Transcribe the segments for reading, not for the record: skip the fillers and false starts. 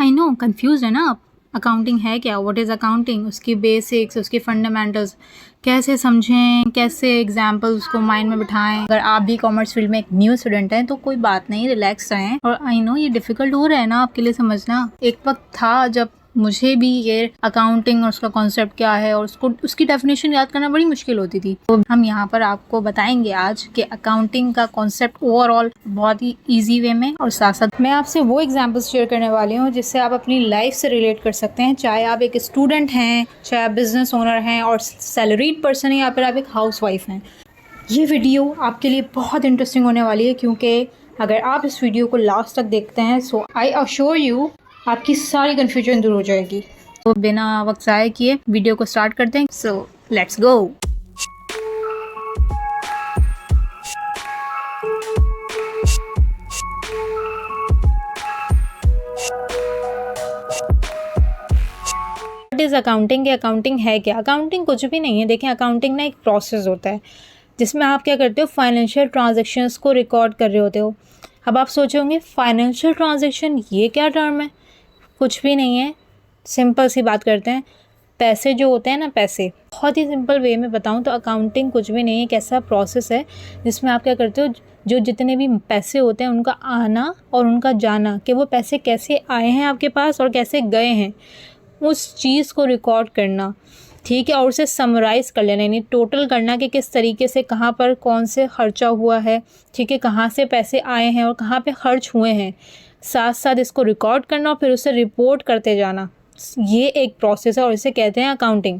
I know confuse है ना आप। अकाउंटिंग है क्या, व्हाट इज़ अकाउंटिंग, उसकी बेसिक्स, उसकी फंडामेंटल्स कैसे समझें, कैसे एग्जाम्पल्स को माइंड में बिठाएं। अगर आप भी कॉमर्स फील्ड में एक न्यू स्टूडेंट हैं तो कोई बात नहीं, रिलैक्स रहें। और आई नो ये डिफ़िकल्ट हो रहा है ना आपके लिए समझना। एक वक्त था जब मुझे भी ये अकाउंटिंग और उसका कॉन्सेप्ट क्या है और उसको उसकी डेफिनेशन याद करना बड़ी मुश्किल होती थी। तो हम यहाँ पर आपको बताएंगे आज कि अकाउंटिंग का कॉन्सेप्ट ओवरऑल बहुत ही ईजी वे में, और साथ साथ मैं आपसे वो एग्जाम्पल्स शेयर करने वाली हूँ जिससे आप अपनी लाइफ से रिलेट कर सकते हैं। चाहे आप एक स्टूडेंट हैं, चाहे आप बिजनेस ओनर हैं और सैलरीड पर्सन हैं, या फिर आप एक हाउस वाइफ हैं। ये वीडियो आपके लिए बहुत इंटरेस्टिंग होने वाली है, क्योंकि अगर आप इस वीडियो को लास्ट तक देखते हैं सो आई अश्योर यू आपकी सारी कन्फ्यूजन दूर हो जाएगी। तो बिना वक्त ज़ाया किए वीडियो को स्टार्ट करते हैं। So let's go. What is accounting? Accounting है क्या? अकाउंटिंग कुछ भी नहीं है। देखें, अकाउंटिंग ना एक प्रोसेस होता है जिसमें आप क्या करते हो, फाइनेंशियल ट्रांजैक्शंस को रिकॉर्ड कर रहे होते हो। अब आप सोचे होंगे फाइनेंशियल ट्रांजैक्शन ये क्या टर्म है? कुछ भी नहीं है, सिंपल सी बात करते हैं। पैसे जो होते हैं ना, पैसे, बहुत ही सिंपल वे में बताऊं तो अकाउंटिंग कुछ भी नहीं है, एक ऐसा प्रोसेस है जिसमें आप क्या करते हो, जो जितने भी पैसे होते हैं उनका आना और उनका जाना, कि वो पैसे कैसे आए हैं आपके पास और कैसे गए हैं, उस चीज़ को रिकॉर्ड करना। ठीक है, और उसे समराइज़ कर लेना, यानी टोटल करना कि किस तरीके से कहाँ पर कौन से खर्चा हुआ है। ठीक है, कहाँ से पैसे आए हैं और कहाँ पे खर्च हुए हैं, साथ साथ इसको रिकॉर्ड करना और फिर उसे रिपोर्ट करते जाना। ये एक प्रोसेस है और इसे कहते हैं accounting.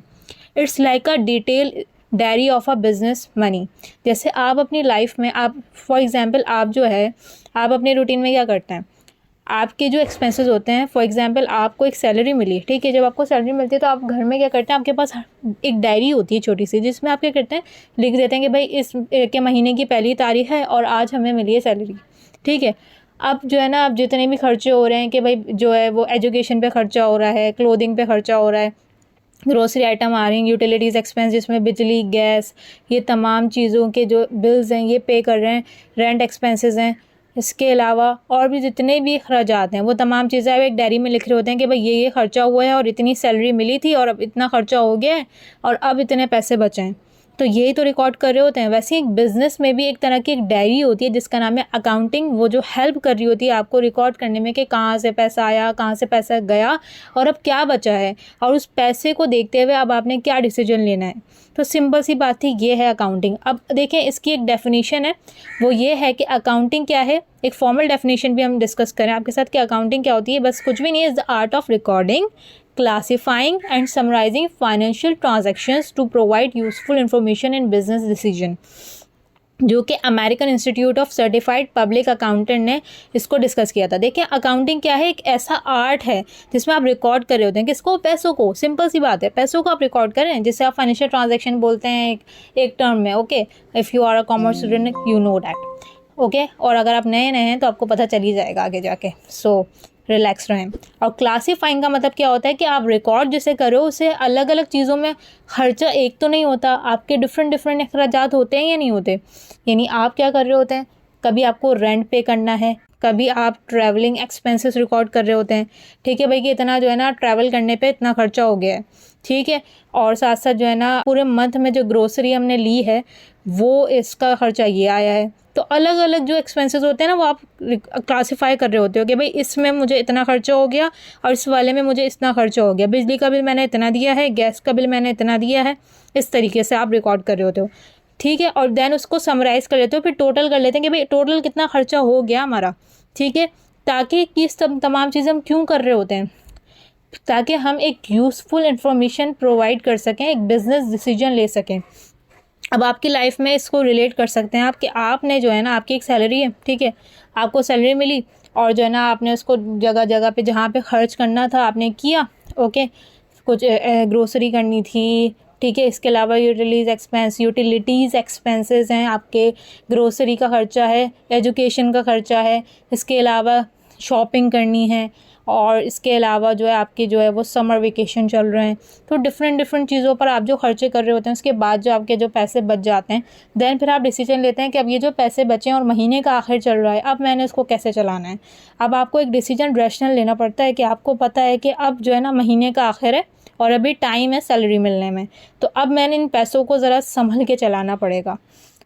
It's like a detail diary of a business money. जैसे आप अपनी लाइफ में, आप फॉर एग्जांपल, आप जो है, आप अपने रूटीन में क्या करते हैं, आपके जो एक्सपेंसेस होते हैं, फॉर एग्जांपल आपको एक सैलरी मिली, ठीक है, जब आपको सैलरी मिलती है तो आप घर में क्या करते हैं, आपके पास एक डायरी होती है छोटी सी, जिसमें आप क्या करते हैं, लिख देते हैं कि भाई इस के महीने की पहली तारीख है और आज हमें मिली है सैलरी। ठीक है, अब जो है ना, अब जितने भी खर्चे हो रहे हैं कि भाई जो है वो एजुकेशन पे खर्चा हो रहा है, क्लोथिंग पे खर्चा हो रहा है, ग्रोसरी आइटम आ रही हैं, यूटिलिटीज़ एक्सपेंस जिसमें बिजली, गैस, ये तमाम चीज़ों के जो बिल्स हैं ये पे कर रहे हैं, रेंट एक्सपेंसेस हैं, इसके अलावा और भी जितने भी अखराजात हैं वो तमाम चीज़ें आप एक डायरी में लिख रहे होते हैं कि भाई ये खर्चा हुआ है और इतनी सैलरी मिली थी और अब इतना खर्चा हो गया है और अब इतने पैसे बचे हैं। तो यही तो रिकॉर्ड कर रहे होते हैं। वैसे एक बिज़नेस में भी एक तरह की एक डायरी होती है जिसका नाम है अकाउंटिंग, वो जो हेल्प कर रही होती है आपको रिकॉर्ड करने में कि कहाँ से पैसा आया, कहाँ से पैसा गया और अब क्या बचा है, और उस पैसे को देखते हुए अब आपने क्या डिसीजन लेना है। तो सिंपल सी बात थी, ये है अकाउंटिंग। अब देखें, इसकी एक डेफिनेशन है, वो ये है कि अकाउंटिंग क्या है। एक फॉर्मल डेफिनेशन भी हम डिस्कस करें आपके साथ कि अकाउंटिंग क्या होती है। बस कुछ भी नहीं है, is the art of recording, classifying and summarizing financial transactions to provide useful information in business decision, जो कि American institute of certified public accountant ने इसको डिस्कस किया था। देखिए, अकाउंटिंग क्या है, एक ऐसा आर्ट है जिसमें आप रिकॉर्ड कर रहे होते हैं किसको, पैसों को। सिंपल सी बात है, पैसों को आप रिकॉर्ड करें, जिसे आप फाइनेंशियल ट्रांजैक्शन बोलते हैं एक टर्म में। Okay, if you are a commerce student you know that. Okay, और अगर आप नए हैं तो आपको पता चल ही जाएगा आगे जाके। सो रिलैक्स रहें। और क्लासीफाइंग का मतलब क्या होता है कि आप रिकॉर्ड जिसे करो उसे अलग अलग चीज़ों में खर्चा एक तो नहीं होता, आपके डिफरेंट डिफरेंट अखराजात होते हैं या नहीं होते। यानी आप क्या कर रहे होते हैं, कभी आपको रेंट पे करना है, कभी आप ट्रैवलिंग एक्सपेंसेस रिकॉर्ड कर रहे होते हैं। ठीक है भाई, कि इतना जो है ना ट्रैवल करने पे इतना खर्चा हो गया है। ठीक है, और साथ साथ जो है ना पूरे मंथ में जो ग्रोसरी हमने ली है वो इसका खर्चा ये आया है। तो अलग अलग जो एक्सपेंसेस होते हैं ना वो आप क्लासीफाई कर रहे होते हो कि भाई इसमें मुझे इतना खर्चा हो गया और इस वाले में मुझे इतना खर्चा हो गया, बिजली का बिल मैंने इतना दिया है, गैस का बिल मैंने इतना दिया है। इस तरीके से आप रिकॉर्ड कर रहे होते हो। ठीक है, और देन उसको समराइज़ कर लेते हो, फिर टोटल कर लेते हैं कि भाई टोटल कितना खर्चा हो गया हमारा। ठीक है, ताकि किस तमाम चीज़ें हम क्यों कर रहे होते हैं, ताकि हम एक यूज़फुल इंफॉर्मेशन प्रोवाइड कर सकें, एक बिज़नेस डिसीजन ले सकें। अब आपकी लाइफ में इसको रिलेट कर सकते हैं आप कि आपने जो है ना, आपकी एक सैलरी है, ठीक है, आपको सैलरी मिली और जो है ना आपने उसको जगह जगह पे जहाँ पे खर्च करना था आपने किया। ओके, कुछ ग्रोसरी करनी थी, ठीक है, इसके अलावा यूटिलिटीज़ एक्सपेंसेस हैं आपके, ग्रोसरी का खर्चा है, एजुकेशन का खर्चा है, इसके अलावा शॉपिंग करनी है, और इसके अलावा जो है आपकी जो है वो समर वेकेशन चल रहे हैं, तो डिफरेंट चीज़ों पर आप जो खर्चे कर रहे होते हैं, उसके बाद जो आपके जो पैसे बच जाते हैं, देन फिर आप डिसीजन लेते हैं कि अब ये जो पैसे बचे हैं और महीने का आखिर चल रहा है, अब मैंने इसको कैसे चलाना है। अब आपको एक डिसीजन रैशनल लेना पड़ता है कि आपको पता है कि अब जो है ना महीने का आखिर है और अभी टाइम है सैलरी मिलने में, तो अब मैंने इन पैसों को ज़रा संभल के चलाना पड़ेगा।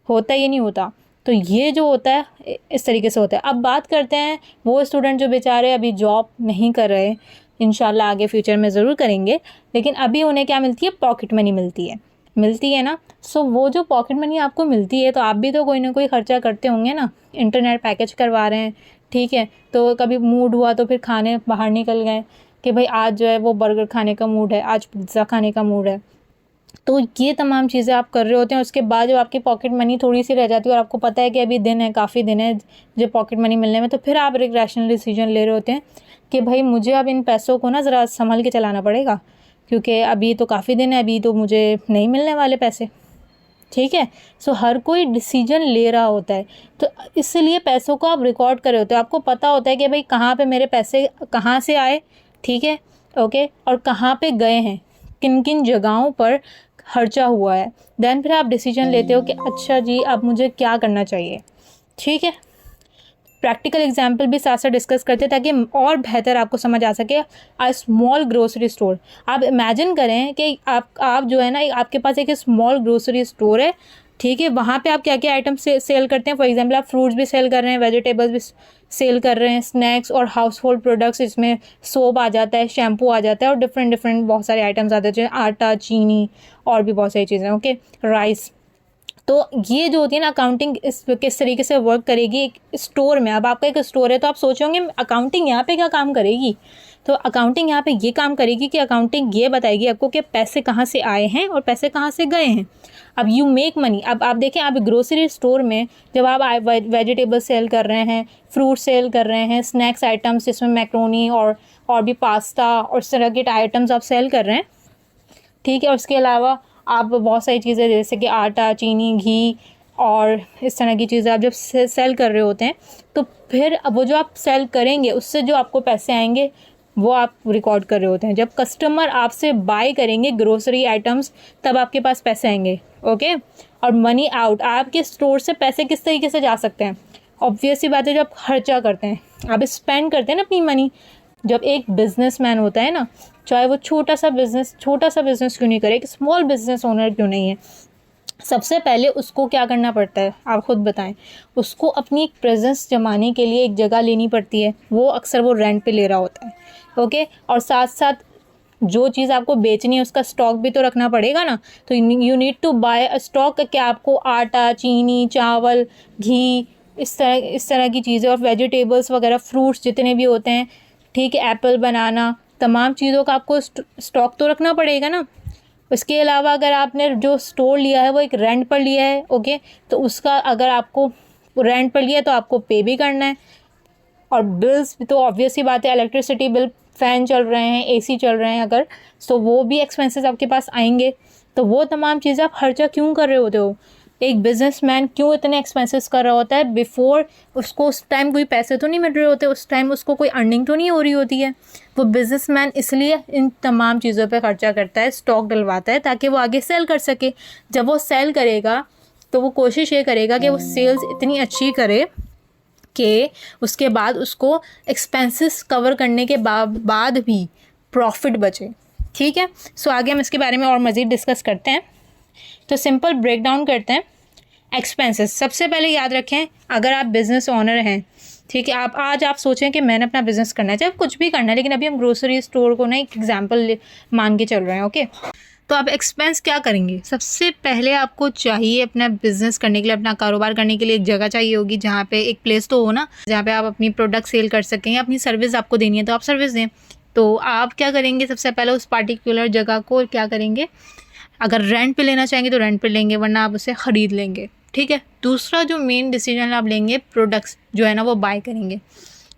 होता ही नहीं होता। तो ये जो होता है इस तरीके से होता है। अब बात करते हैं वो स्टूडेंट जो बेचारे अभी जॉब नहीं कर रहे, इंशाल्लाह आगे फ्यूचर में ज़रूर करेंगे, लेकिन अभी उन्हें क्या मिलती है, पॉकेट मनी मिलती है ना। सो वो जो पॉकेट मनी आपको मिलती है, तो आप भी तो कोई ना कोई ख़र्चा करते होंगे ना, इंटरनेट पैकेज करवा रहे हैं, ठीक है, तो कभी मूड हुआ तो फिर खाने बाहर निकल गए कि भाई आज जो है वो बर्गर खाने का मूड है, आज पिज़्ज़ा खाने का मूड है, तो ये तमाम चीज़ें आप कर रहे होते हैं। उसके बाद जब आपकी पॉकेट मनी थोड़ी सी रह जाती है और आपको पता है कि अभी दिन है, काफ़ी दिन है जो पॉकेट मनी मिलने में, तो फिर आप एक रैशनल डिसीजन ले रहे होते हैं कि भाई मुझे अब इन पैसों को ना ज़रा संभल के चलाना पड़ेगा, क्योंकि अभी तो काफ़ी दिन है, अभी तो मुझे नहीं मिलने वाले पैसे, ठीक है। सो हर कोई डिसीजन ले रहा होता है, तो इसलिए पैसों को आप रिकॉर्ड कर रहे होते हो। आपको पता होता है कि भाई कहाँ पे मेरे पैसे कहाँ से आए, ठीक है, ओके, और कहाँ पे गए हैं, किन किन जगहों पर खर्चा हुआ है। देन फिर आप डिसीजन लेते हो कि अच्छा जी अब मुझे क्या करना चाहिए, ठीक है। प्रैक्टिकल एग्जाम्पल भी साथ साथ डिस्कस करते हैं ताकि और बेहतर आपको समझ आ सके। आ स्मॉल ग्रोसरी स्टोर, आप इमेजिन करें कि आप जो है ना, आपके पास एक स्मॉल ग्रोसरी स्टोर है, ठीक है, वहाँ पे आप क्या क्या आइटम सेल करते हैं। फॉर एग्जांपल आप फ्रूट्स भी सेल कर रहे हैं, वेजिटेबल्स भी सेल कर रहे हैं, स्नैक्स और हाउस होल्ड प्रोडक्ट्स, इसमें सोप आ जाता है, शैम्पू आ जाता है, और डिफरेंट बहुत सारे आइटम्स आते हैं, जैसे आटा, चीनी और भी बहुत सारी चीज़ें, ओके, राइस। तो ये जो होती है ना अकाउंटिंग, इस किस तरीके से वर्क करेगी एक स्टोर में। अब आपका एक स्टोर है तो आप सोचोगे अकाउंटिंग यहाँ पे क्या काम करेगी, तो अकाउंटिंग यहाँ पे ये काम करेगी कि अकाउंटिंग ये बताएगी आपको कि पैसे कहाँ से आए हैं और पैसे कहाँ से गए हैं। अब यू मेक मनी। अब आप देखें, आप ग्रोसरी स्टोर में जब आप वेजिटेबल सेल कर रहे हैं, फ्रूट सेल कर रहे हैं, स्नैक्स आइटम्स जिसमें मैक्रोनी और भी पास्ता और इस तरह के आइटम्स आप सेल कर रहे हैं, ठीक है, और उसके अलावा आप बहुत सारी चीज़ें जैसे कि आटा, चीनी, घी और इस तरह की चीज़ें आप जब सेल कर रहे होते हैं, तो फिर वो जो आप सेल करेंगे उससे जो आपको पैसे आएंगे वो आप रिकॉर्ड कर रहे होते हैं। जब कस्टमर आपसे बाय करेंगे ग्रोसरी आइटम्स, तब आपके पास पैसे आएंगे, ओके। और मनी आउट, आपके स्टोर से पैसे किस तरीके से जा सकते हैं, ऑब्वियस सी बात है, जब खर्चा करते हैं, आप स्पेंड करते हैं ना अपनी मनी। जब एक बिजनेसमैन होता है ना, चाहे वो छोटा सा बिज़नेस क्यों नहीं करे, एक स्मॉल बिजनेस ओनर क्यों नहीं है, सबसे पहले उसको क्या करना पड़ता है, आप खुद बताएं। उसको अपनी एक प्रेजेंस जमाने के लिए एक जगह लेनी पड़ती है, वो अक्सर वो रेंट पे ले रहा होता है, ओके। और साथ साथ जो चीज़ आपको बेचनी है उसका स्टॉक भी तो रखना पड़ेगा ना, तो you need to buy a stock. क्या आपको आटा, चीनी, चावल, घी, इस तरह की चीज़ें, और वेजिटेबल्स वगैरह, फ्रूट्स जितने भी होते हैं, ठीक है, एप्पल, बनाना, तमाम चीज़ों का आपको स्टॉक तो रखना पड़ेगा ना। उसके अलावा अगर आपने जो स्टोर लिया है वो एक रेंट पर लिया है, ओके, तो उसका अगर आपको रेंट पर लिया है तो आपको पे भी करना है। और बिल्स तो ऑब्वियस ही बात है, इलेक्ट्रिसिटी बिल, फ़ैन चल रहे हैं, एसी चल रहे हैं अगर, तो वो भी एक्सपेंसेस आपके पास आएंगे। तो वो तमाम चीज़ें आप खर्चा क्यों कर रहे होते हो, एक बिजनेसमैन क्यों इतने एक्सपेंसेस कर रहा होता है बिफोर, उसको उस टाइम कोई पैसे तो नहीं मिल रहे होते, उस टाइम उसको कोई अर्निंग तो नहीं हो रही होती है। वो बिजनेसमैन इसलिए इन तमाम चीज़ों पे खर्चा करता है, स्टॉक डलवाता है, ताकि वो आगे सेल कर सके। जब वो सेल करेगा तो वो कोशिश ये करेगा कि वो सेल्स इतनी अच्छी करे कि उसके बाद उसको एक्सपेंसेस कवर करने के बाद भी प्रॉफिट बचे, ठीक है। सो आगे हम इसके बारे में और मज़ीद डिस्कस करते हैं। तो सिंपल ब्रेक डाउन करते हैं एक्सपेंसेस। सबसे पहले याद रखें, अगर आप बिज़नेस ओनर हैं, ठीक है, आप सोचें कि मैंने अपना बिज़नेस करना है, चाहे कुछ भी करना है, लेकिन अभी हम ग्रोसरी स्टोर को ना एक एग्जांपल मान के चल रहे हैं, ओके। तो आप एक्सपेंस क्या करेंगे, सबसे पहले आपको चाहिए अपना बिज़नेस करने के लिए, अपना कारोबार करने के लिए एक जगह चाहिए होगी, जहाँ पे एक प्लेस तो हो ना, जहाँ पे आप अपनी प्रोडक्ट सेल कर सकें, या अपनी सर्विस आपको देनी है तो आप सर्विस दें। तो आप क्या करेंगे, सबसे पहले उस पार्टिकुलर जगह को क्या करेंगे, अगर रेंट पे लेना चाहेंगे तो रेंट पे लेंगे, वरना आप उसे ख़रीद लेंगे, ठीक है। दूसरा जो मेन डिसीजन आप लेंगे, प्रोडक्ट्स जो है ना वो बाय करेंगे,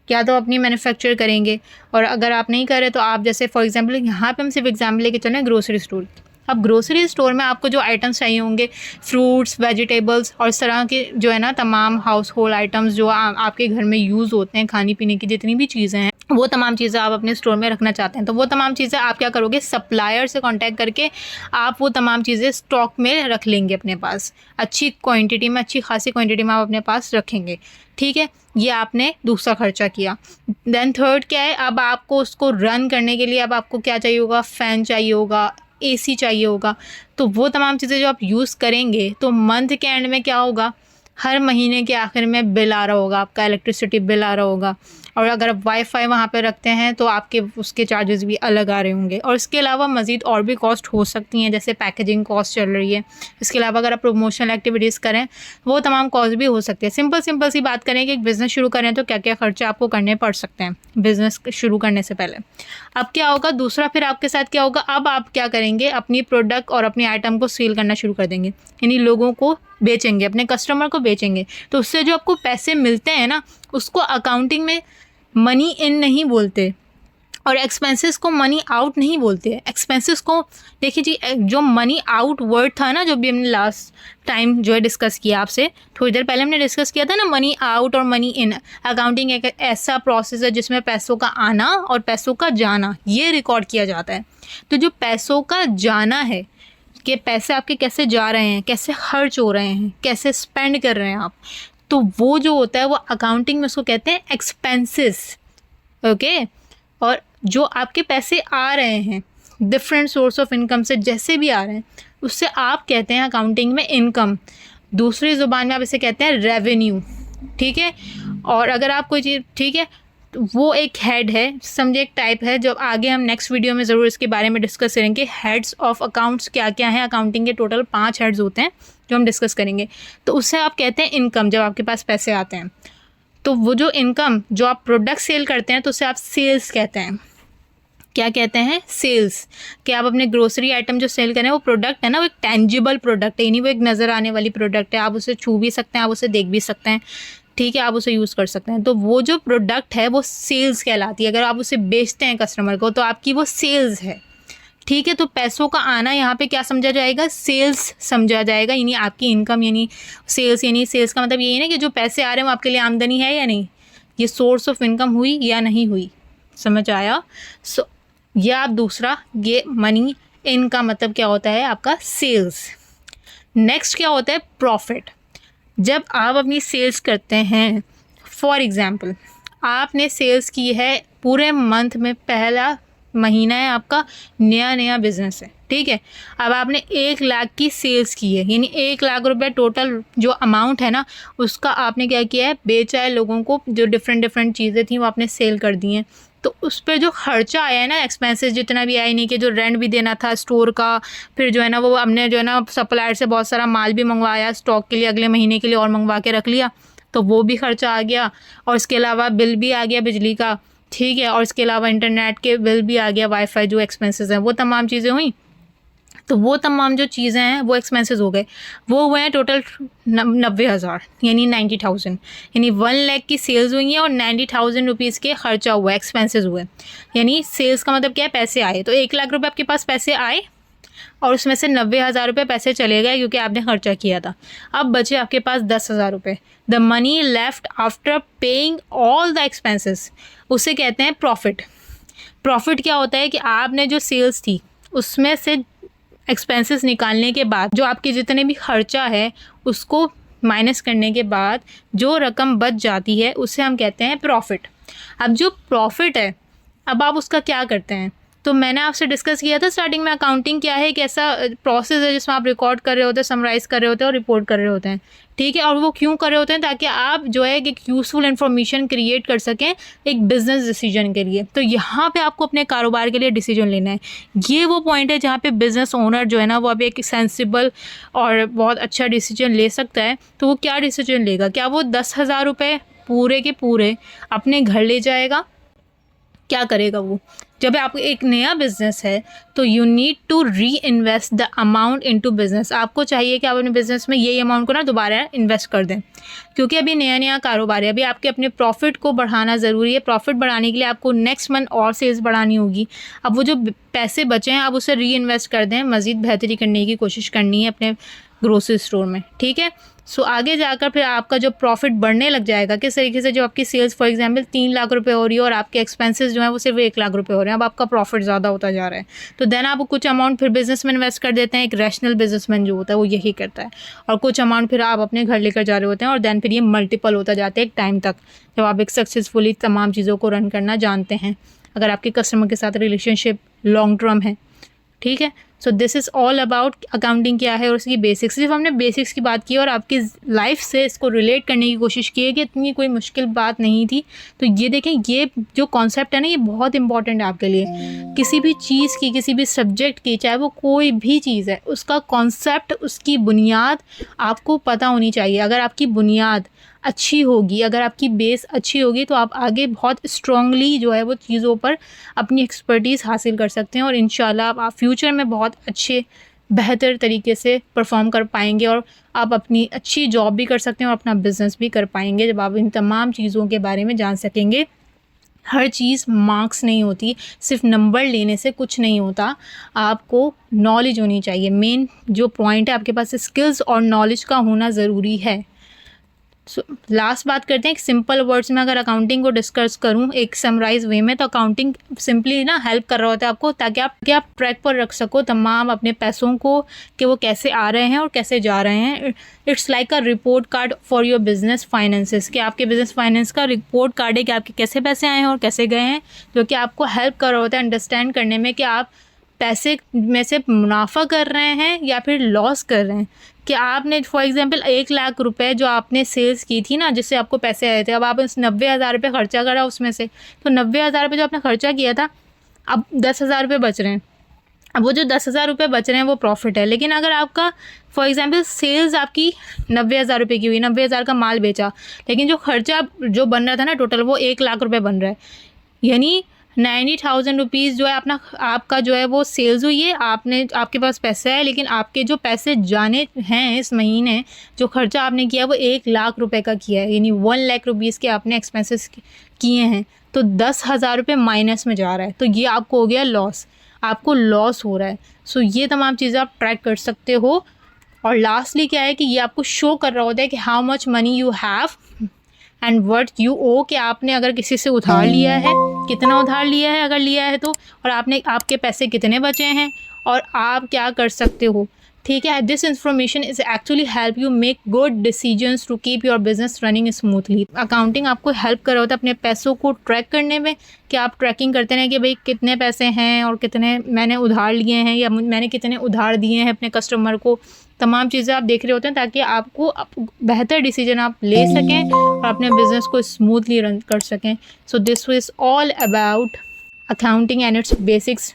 या तो अपनी मैन्युफैक्चर करेंगे, और अगर आप नहीं करें तो आप जैसे फॉर एग्जांपल यहाँ पे हम सिर्फ एग्जांपल लेके चल रहे हैं ग्रोसरी स्टोर, अब ग्रोसरी स्टोर में आपको जो आइटम्स चाहिए होंगे, फ्रूट्स, वेजिटेबल्स और इस तरह के जो है ना तमाम हाउस होल्ड आइटम्स जो आपके घर में यूज़ होते हैं, खाने पीने की जितनी भी चीज़ें हैं, वो तमाम चीज़ें आप अपने स्टोर में रखना चाहते हैं, तो वो तमाम चीज़ें आप क्या करोगे, सप्लायर से कांटेक्ट करके आप वो तमाम चीज़ें स्टॉक में रख लेंगे अपने पास, अच्छी क्वांटिटी में, अच्छी खासी क्वांटिटी में आप अपने पास रखेंगे। ठीक है, ये आपने दूसरा खर्चा किया। देन थर्ड क्या है, अब आपको उसको रन करने के लिए अब आपको क्या चाहिए होगा, फ़ैन चाहिए होगा, एसी चाहिए होगा। तो वो तमाम चीज़ें जो आप यूज़ करेंगे तो मंथ के एंड में क्या होगा, हर महीने के आखिर में बिल आ रहा होगा, आपका इलेक्ट्रिसिटी बिल आ रहा होगा। और अगर आप वाईफाई वहाँ पे रखते हैं तो आपके उसके चार्जेस भी अलग आ रहे होंगे। और इसके अलावा मज़ीद और भी कॉस्ट हो सकती हैं, जैसे पैकेजिंग कॉस्ट चल रही है। इसके अलावा अगर आप प्रमोशनल एक्टिविटीज़ करें वो तमाम कॉस्ट भी हो सकती है। सिंपल सी बात करें कि एक बिज़नेस शुरू करें तो क्या क्या खर्चे आपको करने पड़ सकते हैं बिज़नेस शुरू करने से पहले। अब क्या होगा दूसरा, फिर आपके साथ क्या होगा, अब आप क्या करेंगे, अपनी प्रोडक्ट और अपनी आइटम को सेल करना शुरू कर देंगे, यानी लोगों को बेचेंगे, अपने कस्टमर को बेचेंगे। तो उससे जो आपको पैसे मिलते हैं ना, उसको अकाउंटिंग में मनी इन नहीं बोलते और एक्सपेंसेस को मनी आउट नहीं बोलते। एक्सपेंसेस को देखिए जी, जो मनी आउट वर्ड था ना, जो भी हमने लास्ट टाइम जो है डिस्कस किया आपसे थोड़ी देर पहले हमने डिस्कस किया था ना, मनी आउट और मनी इन। अकाउंटिंग एक ऐसा प्रोसेस है जिसमें पैसों का आना और पैसों का जाना ये रिकॉर्ड किया जाता है। तो जो पैसों का जाना है कि पैसे आपके कैसे जा रहे हैं, कैसे खर्च हो रहे हैं, कैसे स्पेंड कर रहे हैं आप, तो वो जो होता है वो अकाउंटिंग में उसको कहते हैं एक्सपेंसेस। ओके, और जो आपके पैसे आ रहे हैं डिफरेंट सोर्स ऑफ इनकम से, जैसे भी आ रहे हैं, उससे आप कहते हैं अकाउंटिंग में इनकम। दूसरी ज़ुबान में आप इसे कहते हैं रेवेन्यू। ठीक है, और अगर आप कोई चीज़, ठीक है, तो वो एक हेड है, समझे, एक टाइप है, जो आगे हम नेक्स्ट वीडियो में ज़रूर इसके बारे में डिस्कस करेंगे। हेड्स ऑफ अकाउंट्स क्या क्या हैं, अकाउंटिंग के टोटल 5 हेड्स होते हैं जो हम डिस्कस करेंगे। तो उससे आप कहते हैं इनकम, जब आपके पास पैसे आते हैं। तो वो जो इनकम, जो आप प्रोडक्ट सेल करते हैं तो उसे आप सेल्स कहते हैं। क्या कहते हैं, सेल्स। कि आप अपने ग्रोसरी आइटम जो सेल करें वो प्रोडक्ट है ना, वो एक टेंजिबल प्रोडक्ट है, यानी वो एक नज़र आने वाली प्रोडक्ट है, आप उसे छू भी सकते हैं, आप उसे देख भी सकते हैं। ठीक है, आप उसे यूज़ कर सकते हैं। तो वो जो प्रोडक्ट है वो सेल्स कहलाती है। अगर आप उसे बेचते हैं कस्टमर को तो आपकी वो सेल्स है। ठीक है, तो पैसों का आना यहाँ पे क्या समझा जाएगा, सेल्स समझा जाएगा, यानी आपकी इनकम, यानी सेल्स। यानी सेल्स का मतलब यही है ना कि जो पैसे आ रहे हैं वो आपके लिए आमदनी है या नहीं, ये सोर्स ऑफ इनकम हुई या नहीं हुई, समझ आया। या दूसरा, ये मनी इन का मतलब क्या होता है, आपका सेल्स। नेक्स्ट क्या होता है, प्रॉफिट। जब आप अपनी सेल्स करते हैं, फॉर एग्ज़ाम्पल आपने सेल्स की है पूरे मंथ में, पहला महीना है आपका, नया बिज़नेस है, ठीक है। अब आपने 1 लाख की सेल्स की है, यानी 1 लाख रुपए टोटल जो अमाउंट है ना, उसका आपने क्या किया है, बेचा है लोगों को। जो डिफरेंट चीज़ें थी वो आपने सेल कर दी हैं। तो उस पर जो खर्चा आया है ना, एक्सपेंसेस जितना भी आया, नहीं कि जो रेंट भी देना था स्टोर का, फिर जो है ना वो हमने जो है ना सप्लायर से बहुत सारा माल भी मंगवाया स्टॉक के लिए, अगले महीने के लिए और मंगवा के रख लिया, तो वो भी खर्चा आ गया। और इसके अलावा बिल भी आ गया बिजली का, ठीक है, और इसके अलावा इंटरनेट के बिल भी आ गया, वाईफाई जो एक्सपेंसेस हैं, वो तमाम चीज़ें हुई। तो वो तमाम जो चीज़ें हैं वो एक्सपेंसेस हो गए, वो हुए हैं टोटल 90,000, यानी 90,000, यानी 1 लाख की सेल्स हुई हैं और 90,000 रुपीज़ के खर्चा हुआ, एक्सपेंसेस हुए। यानी सेल्स का मतलब क्या है, पैसे आए। तो 1 लाख रुपए आपके पास पैसे आए और उसमें से 90,000 रुपये पैसे चले गए क्योंकि आपने खर्चा किया था। अब बचे आपके पास 10,000 रुपये। The money left after paying all the expenses, उसे कहते हैं प्रॉफिट। प्रॉफिट क्या होता है कि आपने जो सेल्स थी उसमें से एक्सपेंसेस निकालने के बाद जो आपके जितने भी खर्चा है उसको माइनस करने के बाद जो रकम बच जाती है उसे हम कहते हैं प्रॉफिट। अब जो प्रॉफिट है, अब आप उसका क्या करते हैं, तो मैंने आपसे डिस्कस किया था स्टार्टिंग में, अकाउंटिंग क्या है, एक ऐसा प्रोसेस है जिसमें आप रिकॉर्ड कर रहे होते हैं, समराइज़ कर रहे होते हैं और रिपोर्ट कर रहे होते हैं, ठीक है। और वो क्यों कर रहे होते हैं, ताकि आप जो है एक यूज़फुल इन्फॉर्मेशन क्रिएट कर सकें एक बिज़नेस डिसीजन के लिए। तो यहाँ पे आपको अपने कारोबार के लिए डिसीजन लेना है। ये वो पॉइंट है जहाँ पे बिज़नेस ओनर जो है ना वो अब एक सेंसिबल और बहुत अच्छा डिसीजन ले सकता है। तो वो क्या डिसीजन लेगा, क्या वो 10,000 रुपये पूरे के पूरे अपने घर ले जाएगा, क्या करेगा वो? जब आप एक नया बिज़नेस है तो you need to reinvest the amount into business. आपको चाहिए कि आप अपने बिज़नेस में ये अमाउंट को ना दोबारा इन्वेस्ट कर दें, क्योंकि अभी नया नया कारोबार है, अभी आपके अपने प्रॉफिट को बढ़ाना ज़रूरी है। प्रॉफिट बढ़ाने के लिए आपको नेक्स्ट मंथ और सेल्स बढ़ानी होगी। अब वो जो पैसे बचे हैं आप उसे री इन्वेस्ट कर दें, मज़ीद बेहतरी करने की कोशिश करनी है अपने ग्रोसरी स्टोर में, ठीक है। सो आगे जाकर फिर आपका जो प्रॉफिट बढ़ने लग जाएगा, किस तरीके से, जो आपकी सेल्स फॉर एग्जांपल 3 लाख रुपए हो रही है और आपके एक्सपेंसेस जो है वो सिर्फ 1 लाख रुपए हो रहे हैं, अब आपका प्रॉफिट ज़्यादा होता जा रहा है, तो देन आप कुछ अमाउंट फिर बिजनेस में इन्वेस्ट कर देते हैं। एक रैशनल बिजनेसमैन जो होता है वो यही करता है, और कुछ अमाउंट फिर आप अपने घर लेकर जा रहे होते हैं, और देन फिर ये मल्टीपल होता जाता है एक टाइम तक, जब आप एक सक्सेसफुली तमाम चीज़ों को रन करना जानते हैं, अगर आपके कस्टमर के साथ रिलेशनशिप लॉन्ग टर्म है, ठीक है। So this is all about accounting क्या है और उसकी बेसिक्स। सिर्फ हमने बेसिक्स की बात की और आपकी लाइफ से इसको रिलेट करने की कोशिश की है कि इतनी कोई मुश्किल बात नहीं थी। तो ये देखें, ये जो कॉन्सेप्ट है ना, ये बहुत इंपॉर्टेंट है आपके लिए। किसी भी चीज़ की, किसी भी सब्जेक्ट की, चाहे वो कोई भी चीज़ है, उसका कॉन्सेप्ट, उसकी बुनियाद आपको पता होनी चाहिए। अगर आपकी बुनियाद अच्छी होगी, अगर आपकी बेस अच्छी होगी, तो आप आगे बहुत स्ट्रॉन्गली जो है वो चीज़ों पर अपनी एक्सपर्टीज़ हासिल कर सकते हैं, और इंशाल्लाह आप फ्यूचर में बहुत अच्छे बेहतर तरीके से परफॉर्म कर पाएंगे, और आप अपनी अच्छी जॉब भी कर सकते हैं और अपना बिज़नेस भी कर पाएंगे, जब आप इन तमाम चीज़ों के बारे में जान सकेंगे। हर चीज़ मार्क्स नहीं होती, सिर्फ नंबर लेने से कुछ नहीं होता, आपको नॉलेज होनी चाहिए। मेन जो पॉइंट है, आपके पास स्किल्स और नॉलेज का होना ज़रूरी है। लास्ट बात करते हैं, एक सिंपल वर्ड्स में अगर अकाउंटिंग को डिस्कस करूं एक समराइज वे में, तो अकाउंटिंग सिंपली ना हेल्प कर रहा होता है आपको, ताकि आप ट्रैक पर रख सको तमाम अपने पैसों को, कि वो कैसे आ रहे हैं और कैसे जा रहे हैं। It's like a report card for your business finances, कि आपके बिजनेस फाइनेंस का रिपोर्ट कार्ड है कि आपके कैसे पैसे आए हैं और कैसे गए हैं, जो कि आपको हेल्प कर रहा होता है अंडरस्टैंड करने में कि आप पैसे में से मुनाफा कर रहे हैं या फिर लॉस कर रहे हैं। कि आपने फॉर एग्जांपल 1 लाख रुपए जो आपने सेल्स की थी ना, जिससे आपको पैसे आए थे, अब आप 90,000 रुपये खर्चा करा उसमें से, तो 90,000 रुपये जो आपने खर्चा किया था, अब 10,000 रुपये बच रहे हैं। अब वो जो 10,000 रुपये बच रहे हैं वो प्रॉफिट है। लेकिन अगर आपका फॉर एग्जांपल सेल्स आपकी 90,000 रुपये की हुई, 90,000 का माल बेचा, लेकिन जो खर्चा जो बन रहा था ना टोटल, वो 1 लाख रुपये बन रहा है, यानी 90,000 रुपीज़ जो है अपना आपका जो है वो सेल्स हुई है, आपके पास पैसा है, लेकिन आपके जो पैसे जाने हैं इस महीने, जो खर्चा आपने किया वो 1 लाख रुपए का किया है, यानी 1 लाख रुपीज़ के आपने एक्सपेंसेस किए हैं, तो 10,000 रुपये माइनस में जा रहा है, तो ये आपको हो गया लॉस, आपको लॉस हो रहा है। सो ये तमाम चीज़ें आप ट्रैक कर सकते हो। और लास्टली क्या है कि ये आपको शो कर रहा होता है कि how much money you have and what you owe, कि आपने अगर किसी से उधार लिया है, कितना उधार लिया है अगर लिया है तो, और आपके पैसे कितने बचे हैं और आप क्या कर सकते हो, ठीक है। This information is actually help you make good decisions to keep your business running smoothly. Accounting आपको हेल्प कर रहा होता है अपने पैसों को ट्रैक करने में, कि आप ट्रैकिंग करते हैं कि भाई कितने पैसे हैं और कितने मैंने उधार लिए हैं, या मैंने कितने उधार दिए हैं अपने कस्टमर को। तमाम चीज़ें आप देख रहे होते हैं ताकि आपको बेहतर डिसीजन आप ले सकें और अपने बिजनेस को स्मूथली रन कर सकें। So this is all about accounting and its basics.